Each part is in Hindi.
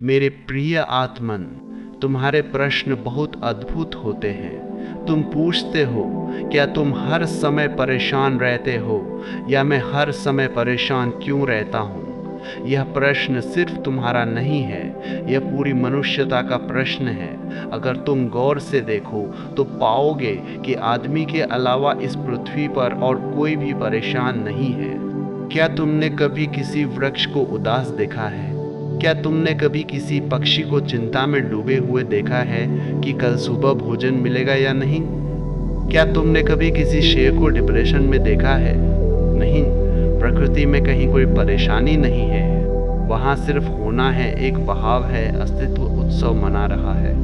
मेरे प्रिय आत्मन, तुम्हारे प्रश्न बहुत अद्भुत होते हैं। तुम पूछते हो, क्या तुम हर समय परेशान रहते हो, या मैं हर समय परेशान क्यों रहता हूँ? यह प्रश्न सिर्फ तुम्हारा नहीं है, यह पूरी मनुष्यता का प्रश्न है। अगर तुम गौर से देखो तो पाओगे कि आदमी के अलावा इस पृथ्वी पर और कोई भी परेशान नहीं है। क्या तुमने कभी किसी वृक्ष को उदास देखा है? क्या तुमने कभी किसी पक्षी को चिंता में डूबे हुए देखा है कि कल सुबह भोजन मिलेगा या नहीं? क्या तुमने कभी किसी शेर को डिप्रेशन में देखा है? नहीं, प्रकृति में कहीं कोई परेशानी नहीं है। वहाँ सिर्फ होना है, एक बहाव है, अस्तित्व उत्सव मना रहा है।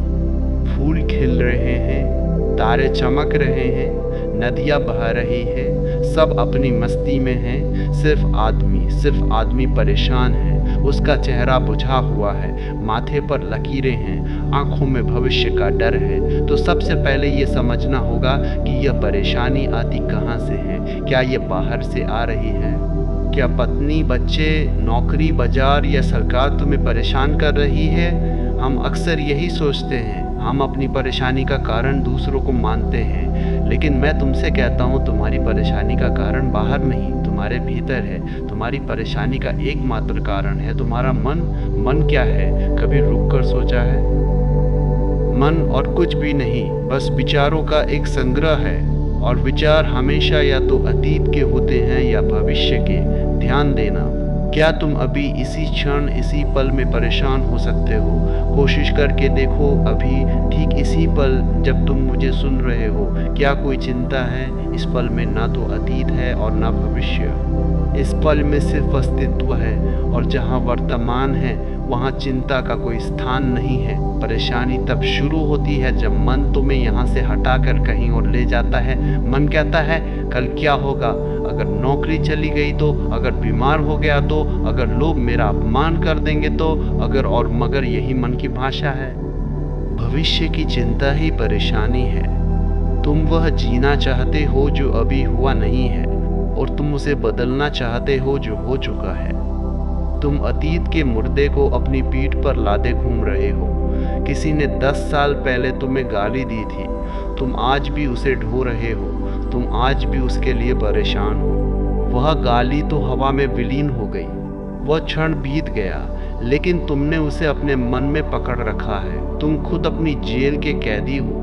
फूल खिल रहे हैं, तारे चमक रहे हैं, नदियाँ बह रही है, सब अपनी मस्ती में हैं। सिर्फ आदमी परेशान है। उसका चेहरा बुझा हुआ है, माथे पर लकीरें हैं, आंखों में भविष्य का डर है। तो सबसे पहले ये समझना होगा कि यह परेशानी आती कहाँ से है। क्या ये बाहर से आ रही है? क्या पत्नी, बच्चे, नौकरी, बाजार या सरकार तुम्हें परेशान कर रही है? हम अक्सर यही सोचते हैं। हम अपनी परेशानी का कारण दूसरों को मानते हैं, लेकिन मैं तुमसे कहता हूँ, तुम्हारी परेशानी का कारण बाहर नहीं, तुम्हारे भीतर है। तुम्हारी परेशानी का एकमात्र कारण है तुम्हारा मन। मन क्या है? कभी रुक कर सोचा है? मन और कुछ भी नहीं, बस विचारों का एक संग्रह है। और विचार हमेशा या तो अतीत के होते हैं या भविष्य के। ध्यान देना, क्या तुम अभी इसी क्षण इसी पल में परेशान हो सकते हो? कोशिश करके देखो, अभी ठीक इसी पल जब तुम मुझे सुन रहे हो, क्या कोई चिंता है? इस पल में ना तो अतीत है और ना भविष्य। इस पल में सिर्फ अस्तित्व है, और जहाँ वर्तमान है वहाँ चिंता का कोई स्थान नहीं है। परेशानी तब शुरू होती है जब मन तुम्हें यहाँ से हटाकर कहीं और ले जाता है। मन कहता है, कल क्या होगा? अगर नौकरी चली गई तो? अगर बीमार हो गया तो? अगर लोग मेरा अपमान कर देंगे तो? अगर और मगर यही मन की भाषा है। भविष्य की चिंता ही परेशानी है। तुम वह जीना चाहते हो जो अभी हुआ नहीं है, और तुम उसे बदलना चाहते हो जो हो चुका है। तुम अतीत के मुर्दे को अपनी पीठ पर लादे घूम रहे हो। किसी ने 10 साल पहले तुम्हें गाली दी थी, तुम आज भी उसे ढो रहे हो। तुम आज भी उसके लिए परेशान हो। वह गाली तो हवा में विलीन हो गई, वह क्षण बीत गया, लेकिन तुमने उसे अपने मन में पकड़ रखा है। तुम खुद अपनी जेल के कैदी हो।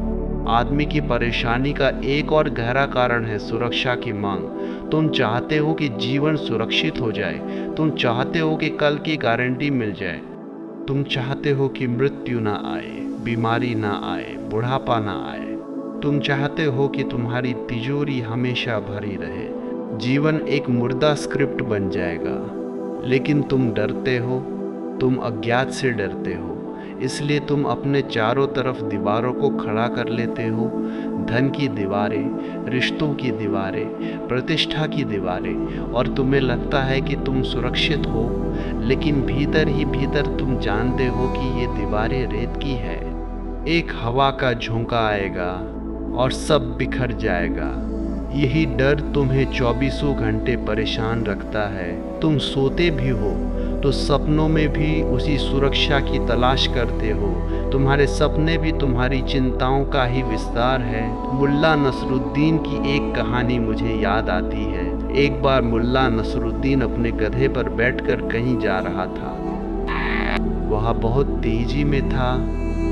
आदमी की परेशानी का एक और गहरा कारण है सुरक्षा की मांग। तुम चाहते हो कि जीवन सुरक्षित हो जाए। तुम चाहते हो कि कल की गारंटी मिल जाए। तुम चाहते हो कि मृत्यु ना आए, बीमारी ना आए, बुढ़ापा ना आए। तुम चाहते हो कि तुम्हारी तिजोरी हमेशा भरी रहे। जीवन एक मुर्दा स्क्रिप्ट बन जाएगा, लेकिन तुम डरते हो। तुम अज्ञात से डरते हो, इसलिए तुम अपने चारों तरफ दीवारों को खड़ा कर लेते हो। धन की दीवारें, रिश्तों की दीवारें, प्रतिष्ठा की दीवारें, और तुम्हें लगता है कि तुम सुरक्षित हो, लेकिन भीतर ही भीतर तुम जानते हो कि ये दीवारें रेत की है। एक हवा का झोंका आएगा और सब बिखर जाएगा। यही डर तुम्हें 24 घंटे परेशान रखता है। तुम सोते भी हो तो सपनों में भी उसी सुरक्षा की तलाश करते हो। तुम्हारे सपने भी तुम्हारी चिंताओं का ही विस्तार है। मुल्ला नसरुद्दीन की एक कहानी मुझे याद आती है। एक बार मुल्ला नसरुद्दीन अपने गधे पर बैठकर कहीं जा रहा था। वह बहुत तेजी में था,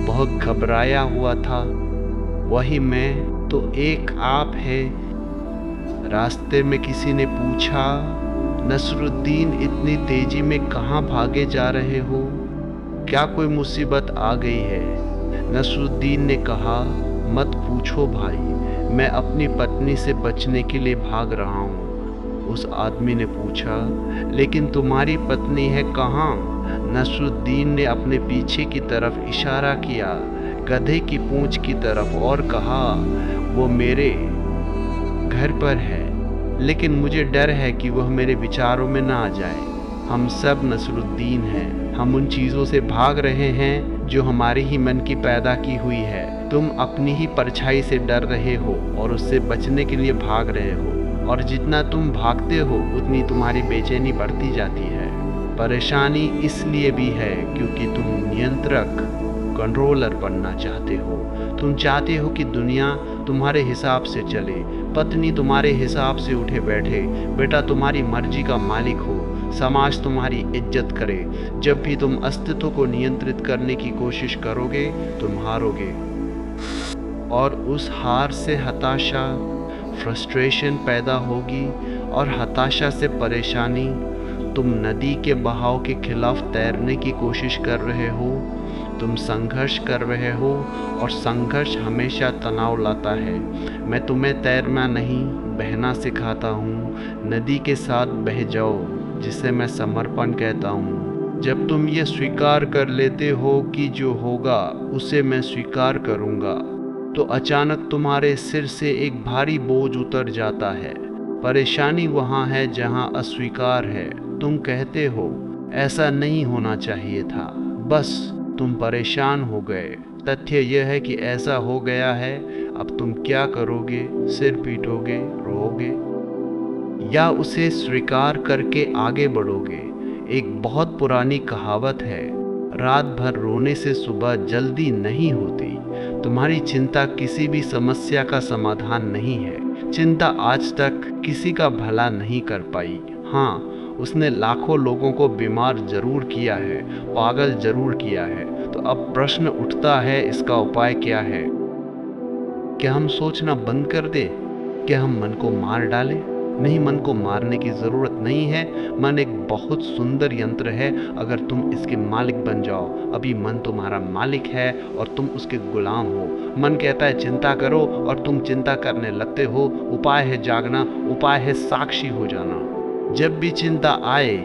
बहुत घबराया हुआ था। वही मैं तो एक आप है। रास्ते में किसी ने पूछा, नसरुद्दीन, इतनी तेजी में कहाँ भागे जा रहे हो? क्या कोई मुसीबत आ गई है? नसरुद्दीन ने कहा, मत पूछो भाई, मैं अपनी पत्नी से बचने के लिए भाग रहा हूँ। उस आदमी ने पूछा, लेकिन तुम्हारी पत्नी है कहाँ? नसरुद्दीन ने अपने पीछे की तरफ इशारा किया, गधे की पूंछ की तरफ, और कहा, वो मेरे घर पर है, लेकिन मुझे डर है कि वह मेरे विचारों में ना आ जाए। हम सब नसरुद्दीन हैं। हम उन चीज़ों से भाग रहे हैं जो हमारे ही मन की पैदा की हुई है। तुम अपनी ही परछाई से डर रहे हो और उससे बचने के लिए भाग रहे हो, और जितना तुम भागते हो उतनी तुम्हारी बेचैनी बढ़ती जाती है। परेशानी इसलिए भी है क्योंकि तुम नियंत्रक, कंट्रोलर बनना चाहते हो। तुम चाहते हो कि दुनिया तुम्हारे हिसाब से चले, पत्नी तुम्हारे हिसाब से उठे बैठे, बेटा तुम्हारी मर्जी का मालिक हो, समाज तुम्हारी इज्जत करे। जब भी तुम अस्तित्व को नियंत्रित करने की कोशिश करोगे तुम हारोगे, और उस हार से हताशा, फ्रस्ट्रेशन पैदा होगी, और हताशा से परेशानी। तुम नदी के बहाव के खिलाफ तैरने की कोशिश कर रहे हो, तुम संघर्ष कर रहे हो, और संघर्ष हमेशा तनाव लाता है। मैं तुम्हें तैरना नहीं बहना सिखाता हूँ, नदी के साथ बह जाओ, जिसे मैं समर्पण कहता हूँ। जब तुम ये स्वीकार कर लेते हो कि जो होगा उसे मैं स्वीकार करूँगा, तो अचानक तुम्हारे सिर से एक भारी बोझ उतर जाता है। परेशानी वहाँ है जहाँ अस्वीकार है। तुम कहते हो ऐसा नहीं होना चाहिए था, बस तुम परेशान हो गए। तथ्य यह है कि ऐसा हो गया है। अब तुम क्या करोगे? सिर पीटोगे, रोओगे, या उसे स्वीकार करके आगे बढ़ोगे? एक बहुत पुरानी कहावत है, रात भर रोने से सुबह जल्दी नहीं होती। तुम्हारी चिंता किसी भी समस्या का समाधान नहीं है। चिंता आज तक किसी का भला नहीं कर पाई। हाँ, उसने लाखों लोगों को बीमार जरूर किया है, पागल जरूर किया है। तो अब प्रश्न उठता है, इसका उपाय क्या है? क्या हम सोचना बंद कर दें? क्या हम मन को मार डालें? नहीं, मन को मारने की ज़रूरत नहीं है। मन एक बहुत सुंदर यंत्र है, अगर तुम इसके मालिक बन जाओ। अभी मन तुम्हारा मालिक है और तुम उसके गुलाम हो। मन कहता है चिंता करो और तुम चिंता करने लगते हो। उपाय है जागना, उपाय है साक्षी हो जाना। जब भी चिंता आए,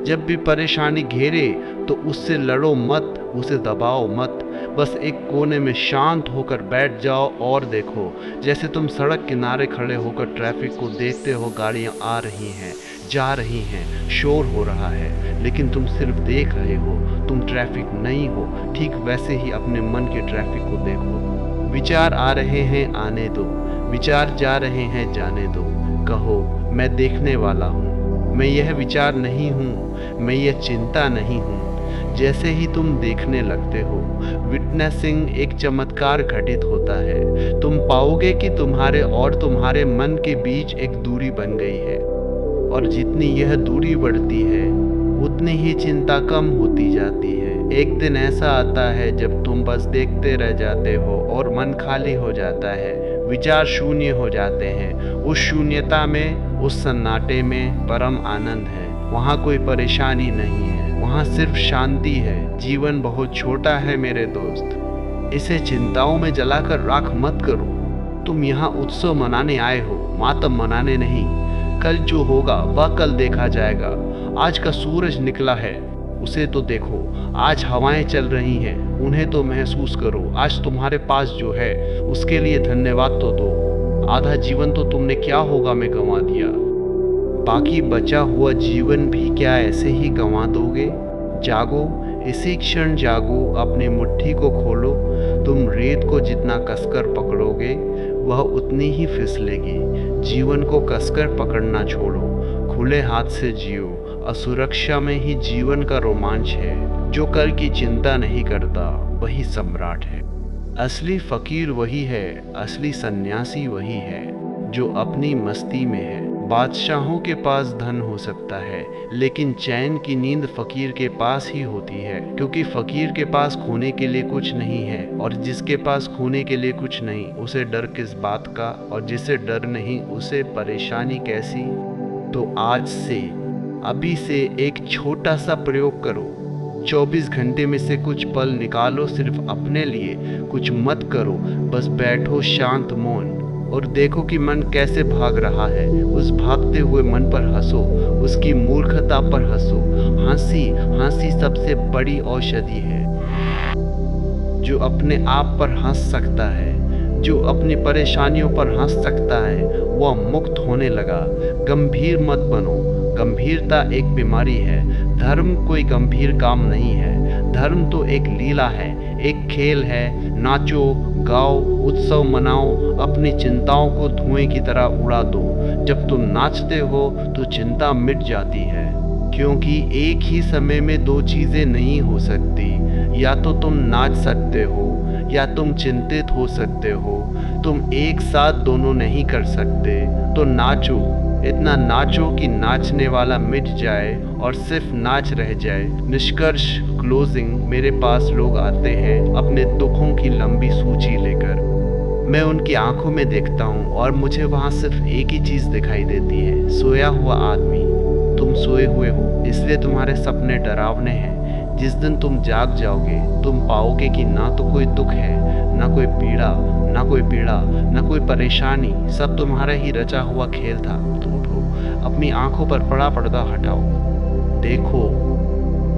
जब भी परेशानी घेरे, तो उससे लड़ो मत, उसे दबाओ मत। बस एक कोने में शांत होकर बैठ जाओ और देखो, जैसे तुम सड़क किनारे खड़े होकर ट्रैफिक को देखते हो। गाड़ियाँ आ रही हैं, जा रही हैं, शोर हो रहा है, लेकिन तुम सिर्फ देख रहे हो, तुम ट्रैफिक नहीं हो। ठीक वैसे ही अपने मन के ट्रैफिक को देखो। विचार आ रहे हैं, आने दो। विचार जा रहे हैं, जाने दो। कहो मैं देखने वाला हूँ, मैं यह विचार नहीं हूँ, मैं यह चिंता नहीं हूँ। जैसे ही तुम देखने लगते हो, विटनेसिंग एक चमत्कार घटित होता है। तुम पाओगे कि तुम्हारे और तुम्हारे मन के बीच एक दूरी बन गई है, और जितनी यह दूरी बढ़ती है उतनी ही चिंता कम होती जाती है। एक दिन ऐसा आता है जब तुम बस देखते रह जाते हो और मन खाली हो जाता है, विचार शून्य हो जाते हैं। उस शून्यता में, उस सन्नाटे में परम आनंद है। वहाँ कोई परेशानी नहीं है, वहाँ सिर्फ शांति है। जीवन बहुत छोटा है मेरे दोस्त, इसे चिंताओं में जलाकर राख मत करो। तुम यहाँ उत्सव मनाने आए हो, मातम मनाने नहीं। कल जो होगा वह कल देखा जाएगा। आज का सूरज निकला है, उसे तो देखो। आज हवाएं चल रही हैं, उन्हें तो महसूस करो। आज तुम्हारे पास जो है उसके लिए धन्यवाद तो दो। आधा जीवन तो तुमने क्या होगा में गंवा दिया, बाकी बचा हुआ जीवन भी क्या ऐसे ही गंवा दोगे? जागो, इसी क्षण जागो, अपनी मुट्ठी को खोलो। तुम रेत को जितना कसकर पकड़ोगे वह उतनी ही फिसलेगी। जीवन को कसकर पकड़ना छोड़ो, खुले हाथ से जियो। असुरक्षा में ही जीवन का रोमांच है। जो कल की चिंता नहीं करता वही सम्राट है। असली फकीर वही है, असली सन्यासी वही है जो अपनी मस्ती में है। बादशाहों के पास धन हो सकता है, लेकिन चैन की नींद फकीर के पास ही होती है, क्योंकि फकीर के पास खोने के लिए कुछ नहीं है, और जिसके पास खोने के लिए कुछ नहीं उसे डर किस बात का, और जिसे डर नहीं उसे परेशानी कैसी। तो आज से, अभी से एक छोटा सा प्रयोग करो। 24 घंटे में से कुछ पल निकालो सिर्फ अपने लिए। कुछ मत करो, बस बैठो शांत मौन और देखो कि मन कैसे भाग रहा है। उस भागते हुए मन पर हंसो, उसकी मूर्खता पर हंसो। हंसी सबसे बड़ी औषधि है। जो अपने आप पर हंस सकता है, जो अपनी परेशानियों पर हंस सकता है, वह मुक्त होने लगा। गंभीर मत बनो, गंभीरता एक बीमारी है। धर्म कोई गंभीर काम नहीं है। धर्म तो एक लीला है, एक खेल है। नाचो, गाओ, उत्सव मनाओ, अपनी चिंताओं को धुएं की तरह उड़ा दो। जब तुम नाचते हो तो चिंता मिट जाती है। क्योंकि एक ही समय में दो चीज़ें नहीं हो सकती। या तो तुम नाच सकते हो या तुम चिंतित हो सकते हो। तुम एक साथ दोनों नहीं कर सकते। तो नाचो, इतना नाचो कि नाचने वाला मिट जाए और सिर्फ नाच रह जाए। निष्कर्ष क्लोजिंग, मेरे पास लोग आते हैं अपने दुखों की लंबी सूची लेकर। मैं उनकी आंखों में देखता हूँ और मुझे वहाँ सिर्फ एक ही चीज़ दिखाई देती है, सोया हुआ आदमी। तुम सोए हुए हो, इसलिए तुम्हारे सपने डरावने हैं। जिस दिन तुम जाग जाओगे तुम पाओगे कि ना तो कोई दुख है, ना कोई पीड़ा, ना कोई परेशानी, सब तुम्हारा ही रचा हुआ खेल था। तो उठो, अपनी आंखों पर पड़ा पर्दा हटाओ, देखो,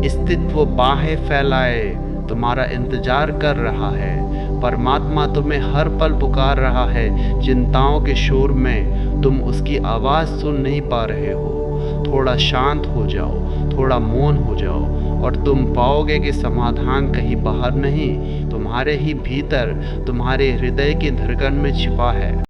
अस्तित्व बाहें फैलाए तुम्हारा इंतजार कर रहा है। परमात्मा तुम्हें हर पल पुकार रहा है। चिंताओं के शोर में तुम उसकी आवाज़ सुन नहीं पा रहे हो। थोड़ा शांत हो जाओ, थोड़ा मौन हो जाओ और तुम पाओगे कि समाधान कहीं बाहर नहीं, तुम्हारे ही भीतर, तुम्हारे हृदय की धड़कन में छिपा है।